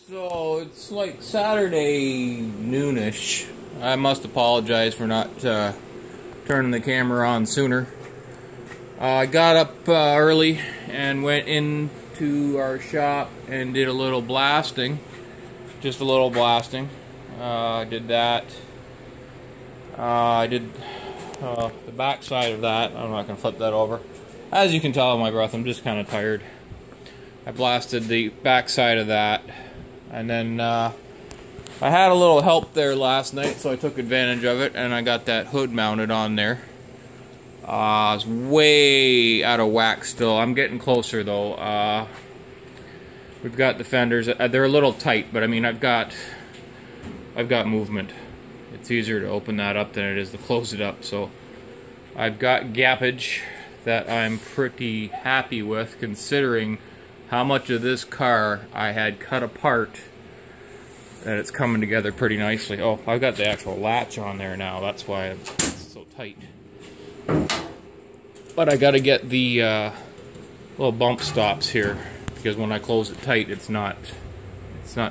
So it's like Saturday noonish. I must apologize for not turning the camera on sooner. I got up early and went into our shop and did a little blasting. Just a little blasting. I did that. I did the back side of that. I'm not going to flip that over. As you can tell on my breath, I'm just kind of tired. I blasted the back side of that. And then I had a little help there last night, so I took advantage of it, and I got that hood mounted on there. It's way out of whack still. I'm getting closer though. We've got the fenders. They're a little tight, but I mean I've got movement. It's easier to open that up than it is to close it up. So I've got gappage that I'm pretty happy with, considering how much of this car I had cut apart, and it's coming together pretty nicely. Oh, I've got the actual latch on there now. That's why it's so tight. But I got to get the little bump stops here, because when I close it tight, it's not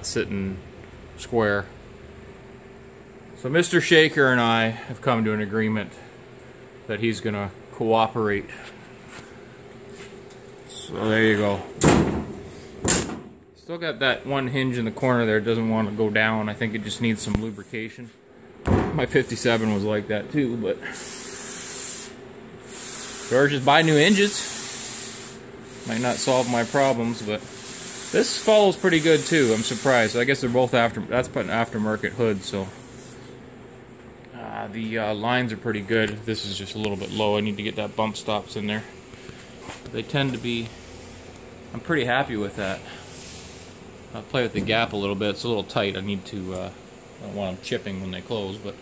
sitting square. So Mr. Shaker and I have come to an agreement that he's gonna cooperate. So there you go. Still got that one hinge in the corner there, it doesn't want to go down. I think it just needs some lubrication. My 57 was like that too, but or just buy new hinges. Might not solve my problems, but this follows pretty good too. I'm surprised. I guess they're both that's put an aftermarket hood, so the lines are pretty good. This is just a little bit low. I need to get that bump stops in there. They tend to be, I'm pretty happy with that. I'll play with the gap a little bit. It's a little tight. I need to, I don't want them chipping when they close, but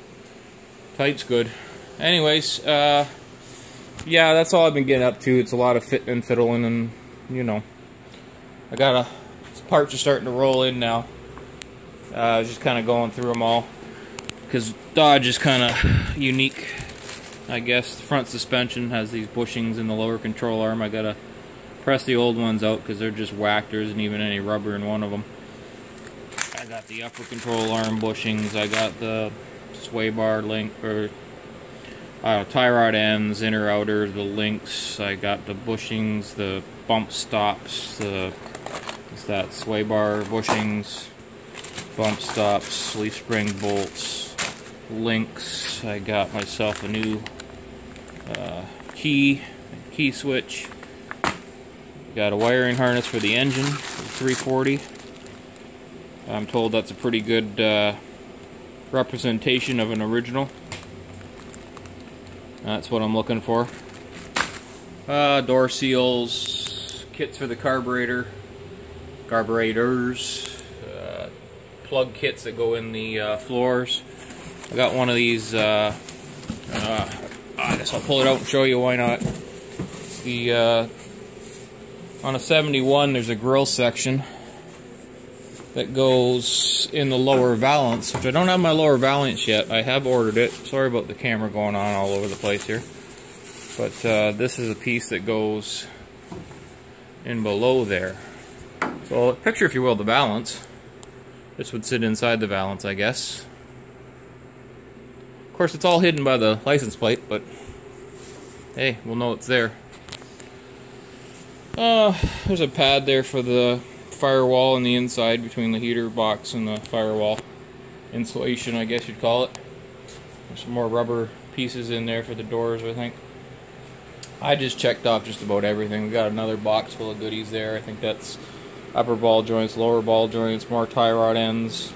tight's good. Anyways, yeah, that's all I've been getting up to. It's a lot of fitting and fiddling, and, you know, parts are starting to roll in now. I was just kind of going through them all, because Dodge is kind of unique, I guess. The front suspension has these bushings in the lower control arm. I gotta press the old ones out because they're just whacked. There isn't even any rubber in one of them. I got the upper control arm bushings. I got the sway bar link, or tie rod ends, inner outer, the links. I got the bushings, the bump stops, it's that sway bar bushings, bump stops, leaf spring bolts, links. I got myself a new key switch. Got a wiring harness for the engine, 340. I'm told that's a pretty good representation of an original. That's what I'm looking for. Door seals, kits for the carburetors, plug kits that go in the floors. I got one of these, I guess I'll pull it out and show you, why not. On a 71, there's a grill section that goes in the lower valance, which I don't have my lower valance yet. I have ordered it. Sorry about the camera going on all over the place here. But this is a piece that goes in below there. So picture, if you will, the valance. This would sit inside the valance, I guess. Of course, it's all hidden by the license plate, but hey, we'll know it's there. There's a pad there for the firewall on the inside, between the heater box and the firewall. Insulation, I guess you'd call it. There's some more rubber pieces in there for the doors, I think. I just checked off just about everything. We got another box full of goodies there. I think that's upper ball joints, lower ball joints, more tie rod ends,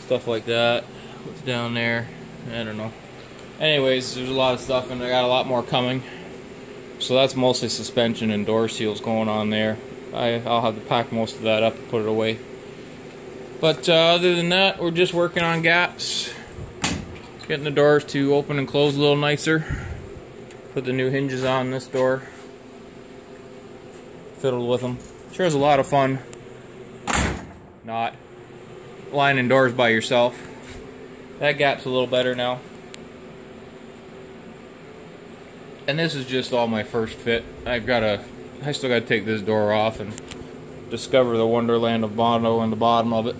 stuff like that. What's down there? I don't know. Anyways, there's a lot of stuff, and I got a lot more coming. So that's mostly suspension and door seals going on there. I'll have to pack most of that up and put it away. But other than that, we're just working on gaps. Getting the doors to open and close a little nicer. Put the new hinges on this door. Fiddled with them. Sure is a lot of fun. Not lining doors by yourself. That gap's a little better now. And this is just all my first fit. I still gotta take this door off and discover the wonderland of Bondo in the bottom of it.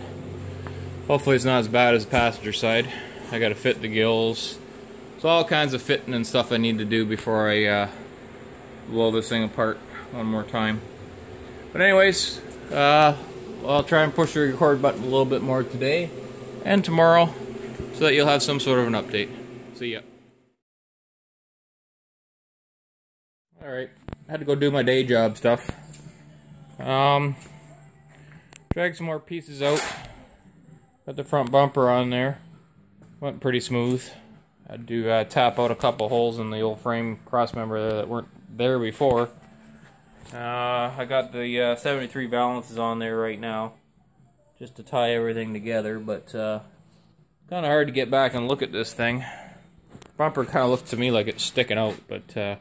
Hopefully it's not as bad as the passenger side. I gotta fit the gills. So all kinds of fitting and stuff I need to do before I blow this thing apart one more time. But anyways, I'll try and push the record button a little bit more today and tomorrow so that you'll have some sort of an update. See ya. Alright, I had to go do my day job stuff. Drag some more pieces out. Got the front bumper on there. Went pretty smooth. I had to tap out a couple holes in the old frame cross member there that weren't there before. I got the 73 balances on there right now, just to tie everything together, but kind of hard to get back and look at this thing. Bumper kind of looks to me like it's sticking out, but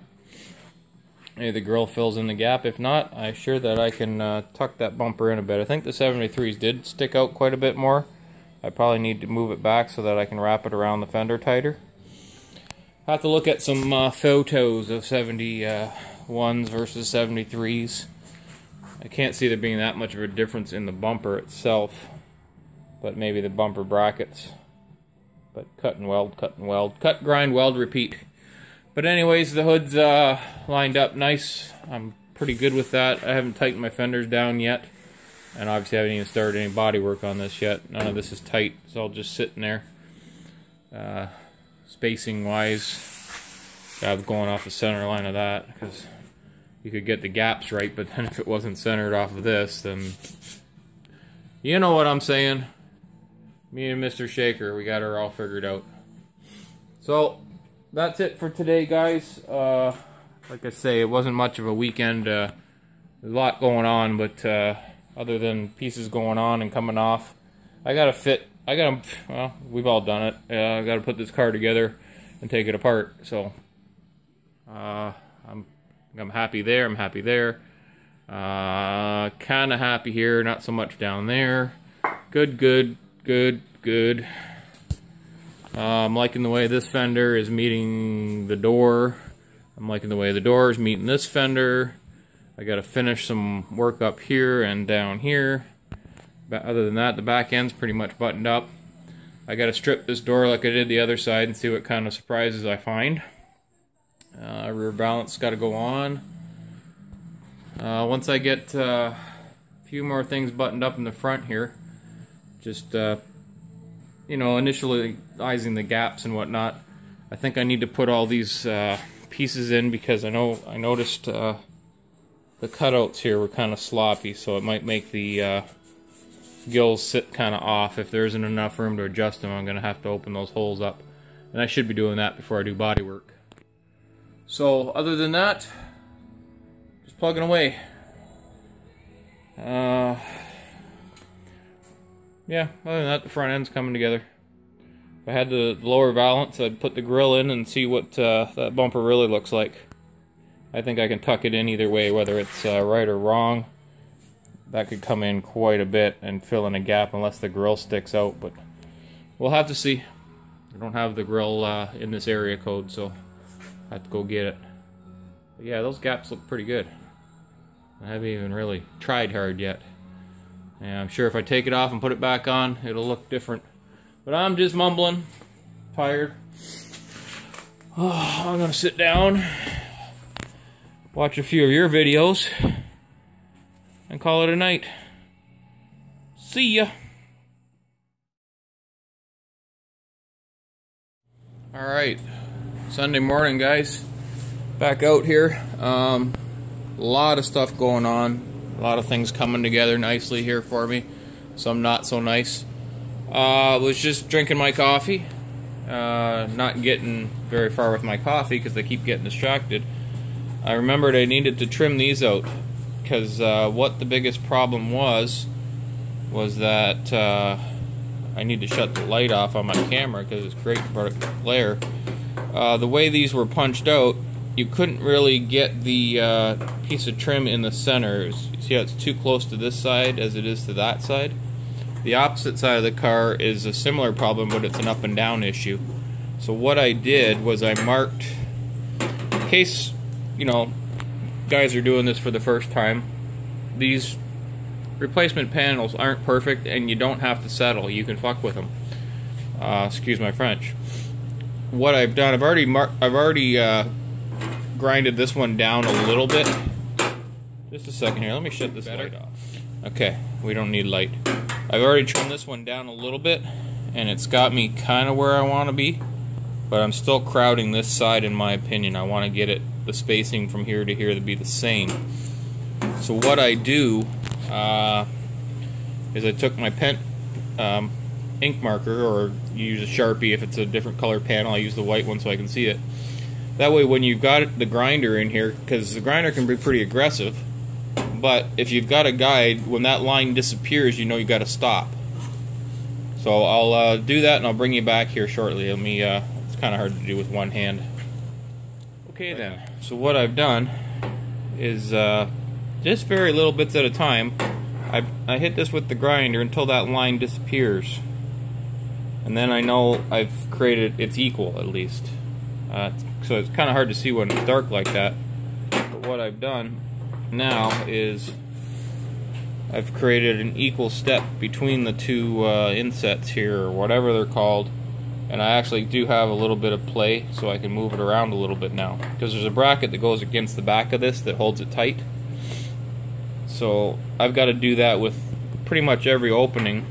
maybe the grill fills in the gap. If not, I'm sure that I can tuck that bumper in a bit. I think the 73s did stick out quite a bit more. I probably need to move it back so that I can wrap it around the fender tighter. I have to look at some photos of 71s versus 73s. I can't see there being that much of a difference in the bumper itself, but maybe the bumper brackets. But cut and weld, cut, grind, weld, repeat. But anyways, the hood's lined up nice. I'm pretty good with that. I haven't tightened my fenders down yet, and obviously I haven't even started any body work on this yet. None of this is tight. It's all just sitting there. Spacing wise, I'm going off the center line of that because you could get the gaps right, but then if it wasn't centered off of this, then you know what I'm saying. Me and Mr. Shaker, we got her all figured out. So that's it for today, guys. Like I say, it wasn't much of a weekend. There's a lot going on, but other than pieces going on and coming off, I gotta fit. Well, we've all done it. I gotta put this car together and take it apart. So I'm happy there. I'm happy there. Kind of happy here. Not so much down there. Good. I'm liking the way this fender is meeting the door. I'm liking the way the door is meeting this fender. I gotta finish some work up here and down here. But other than that, the back end's pretty much buttoned up. I gotta strip this door like I did the other side and see what kind of surprises I find. Rear balance gotta go on. Once I get a few more things buttoned up in the front here, just you know, initializing the gaps and whatnot, I think I need to put all these pieces in because I noticed the cutouts here were kind of sloppy, so it might make the gills sit kind of off. If there isn't enough room to adjust them, I'm going to have to open those holes up, and I should be doing that before I do body work. So other than that, just plugging away. Yeah, other than that, the front end's coming together. If I had the lower valance, I'd put the grill in and see what that bumper really looks like. I think I can tuck it in either way, whether it's right or wrong. That could come in quite a bit and fill in a gap unless the grill sticks out, but we'll have to see. I don't have the grill in this area code, so I have to go get it. But yeah, those gaps look pretty good. I haven't even really tried hard yet. And I'm sure if I take it off and put it back on, it'll look different. But I'm just mumbling. Tired. Oh, I'm gonna sit down, watch a few of your videos, and call it a night. See ya. Alright, Sunday morning, guys. Back out here. A lot of stuff going on. A lot of things coming together nicely here for me. Some not so nice. Was just drinking my coffee. Not getting very far with my coffee because I keep getting distracted. I remembered I needed to trim these out because what the biggest problem was that I need to shut the light off on my camera because it's creating vertical glare. The way these were punched out, you couldn't really get the piece of trim in the center. See how it's too close to this side as it is to that side? The opposite side of the car is a similar problem, but it's an up and down issue. So what I did was I marked, in case, you know, guys are doing this for the first time, these replacement panels aren't perfect, and you don't have to settle. You can fuck with them. Excuse my French. What I've done, I've already grinded this one down a little bit. Just a second here. Let me shut this light off. Okay, we don't need light. I've already trimmed this one down a little bit, and it's got me kind of where I want to be, but I'm still crowding this side in my opinion. I want to get it, the spacing from here to here, to be the same. So what I do is I took my pen ink marker, or you use a Sharpie if it's a different color panel. I use the white one so I can see it. That way when you've got the grinder in here, because the grinder can be pretty aggressive, but if you've got a guide, when that line disappears, you know you got to stop. So I'll do that, and I'll bring you back here shortly. Let me, it's kind of hard to do with one hand. Okay then, so what I've done is just very little bits at a time. I hit this with the grinder until that line disappears, and then I know I've created, it's equal at least. So it's kind of hard to see when it's dark like that. But what I've done now is I've created an equal step between the two insets here, or whatever they're called, and I actually do have a little bit of play, so I can move it around a little bit now, because there's a bracket that goes against the back of this that holds it tight. So I've got to do that with pretty much every opening.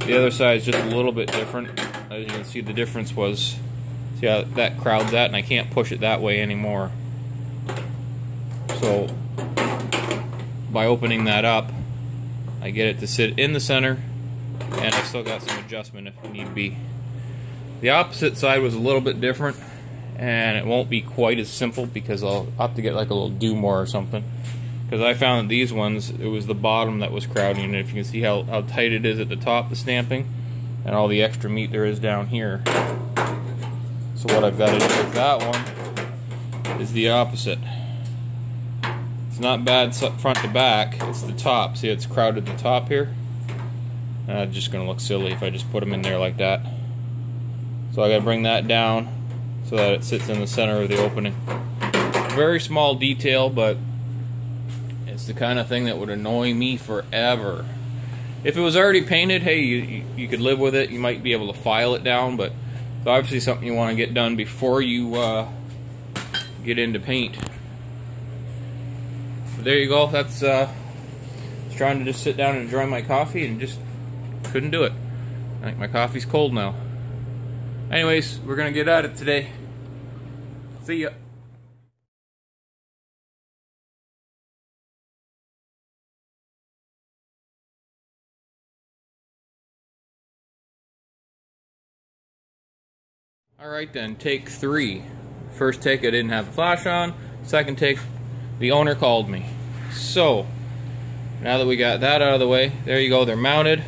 The other side is just a little bit different. As you can see, the difference was, see how that crowds that, and I can't push it that way anymore. So by opening that up, I get it to sit in the center, and I still got some adjustment if need be. The opposite side was a little bit different, and it won't be quite as simple because I'll have to get like a little do-more or something. Because I found that these ones, it was the bottom that was crowding, and if you can see how tight it is at the top, the stamping, and all the extra meat there is down here. So what I've got to do with that one is the opposite. It's not bad front to back, it's the top. See, it's crowded at the top here? It's just going to look silly if I just put them in there like that. So I got to bring that down so that it sits in the center of the opening. Very small detail, but it's the kind of thing that would annoy me forever. If it was already painted, hey, you could live with it. You might be able to file it down, but it's obviously something you want to get done before you get into paint. But there you go. That's trying to just sit down and enjoy my coffee, and just couldn't do it. I think my coffee's cold now. Anyways, we're gonna get at it today. See ya. Alright then, take 3. First take I didn't have the flash on. Second take, the owner called me. So, now that we got that out of the way, there you go, they're mounted.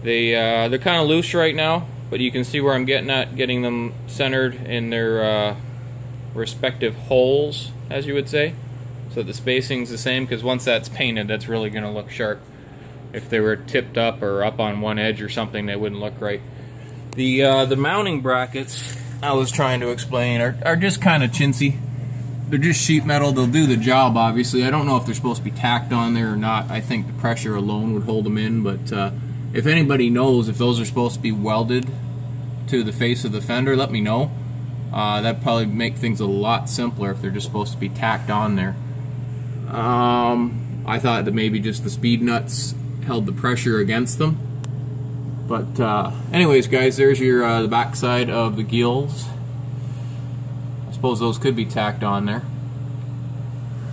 They're kind of loose right now, but you can see where I'm getting at, getting them centered in their respective holes, as you would say. So the spacing's the same, because once that's painted, that's really going to look sharp. If they were tipped up or up on one edge or something, they wouldn't look right. The mounting brackets I was trying to explain are just kind of chintzy. They're just sheet metal. They'll do the job, obviously. I don't know if they're supposed to be tacked on there or not. I think the pressure alone would hold them in, but if anybody knows if those are supposed to be welded to the face of the fender, let me know. That'd probably make things a lot simpler if they're just supposed to be tacked on there. I thought that maybe just the speed nuts held the pressure against them. But anyways, guys, there's your the back side of the gills. I suppose those could be tacked on there.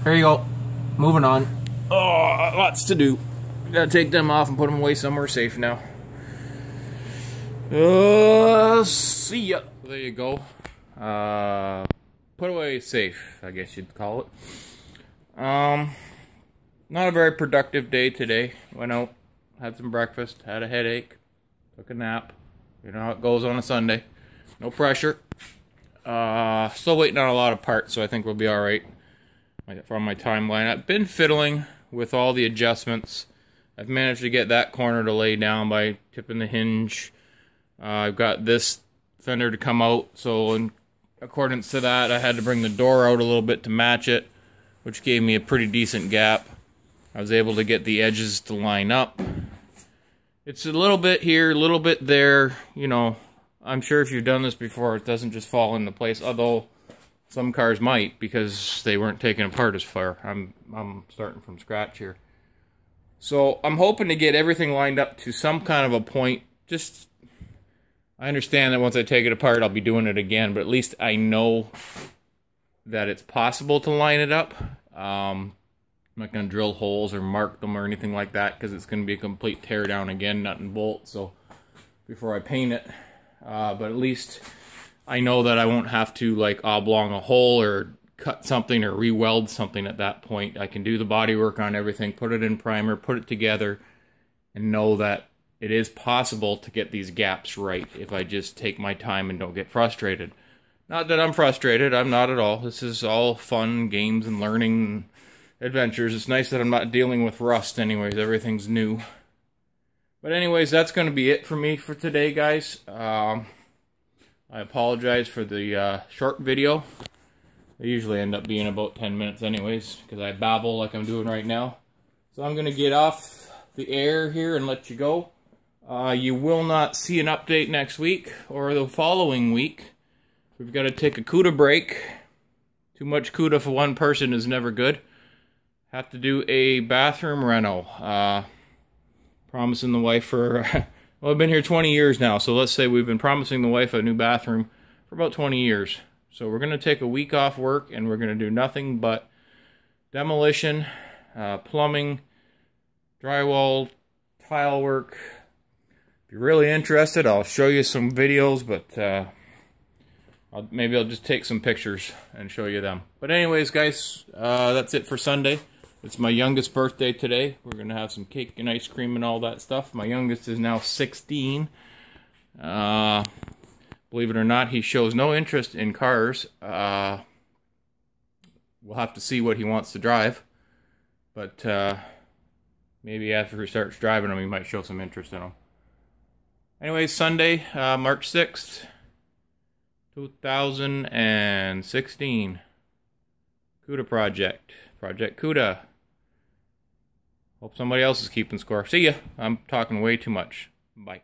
There you go. Moving on. Oh, lots to do. Gotta take them off and put them away somewhere safe now. See ya. There you go. Put away safe, I guess you'd call it. Not a very productive day today. Went out, had some breakfast, had a headache, took a nap. You know how it goes on a Sunday. No pressure. Still waiting on a lot of parts, so I think we'll be alright from my timeline. I've been fiddling with all the adjustments. I've managed to get that corner to lay down by tipping the hinge. I've got this fender to come out, so in accordance to that, I had to bring the door out a little bit to match it, which gave me a pretty decent gap. I was able to get the edges to line up. It's a little bit here, a little bit there. You know, I'm sure if you've done this before, it doesn't just fall into place. Although some cars might, because they weren't taken apart as far. I'm starting from scratch here. So I'm hoping to get everything lined up to some kind of a point. Just, I understand that once I take it apart, I'll be doing it again, but at least I know that it's possible to line it up. I'm not going to drill holes or mark them or anything like that, because it's going to be a complete tear down again, nut and bolt, so before I paint it. But at least I know that I won't have to like oblong a hole or cut something or re-weld something at that point. I can do the body work on everything, put it in primer, put it together, and know that it is possible to get these gaps right if I just take my time and don't get frustrated. Not that I'm frustrated, I'm not at all. This is all fun, games, and learning adventures. It's nice that I'm not dealing with rust anyways, everything's new. But anyways, that's going to be it for me for today, guys. I apologize for the short video. They usually end up being about 10 minutes anyways, because I babble like I'm doing right now. So I'm going to get off the air here and let you go. You will not see an update next week or the following week. We've got to take a cuda break. Too much cuda for one person is never good. Have to do a bathroom reno. Promising the wife for... well, I've been here 20 years now, so let's say we've been promising the wife a new bathroom for about 20 years. So we're going to take a week off work, and we're going to do nothing but demolition, plumbing, drywall, tile work. If you're really interested, I'll show you some videos, but maybe I'll just take some pictures and show you them. But anyways, guys, that's it for Sunday. It's my youngest birthday today. We're going to have some cake and ice cream and all that stuff. My youngest is now 16. Believe it or not, he shows no interest in cars. We'll have to see what he wants to drive. But maybe after he starts driving them, he might show some interest in them. Anyways, Sunday, March 6th, 2016. Cuda project. Project Cuda. Hope somebody else is keeping score. See ya. I'm talking way too much. Bye.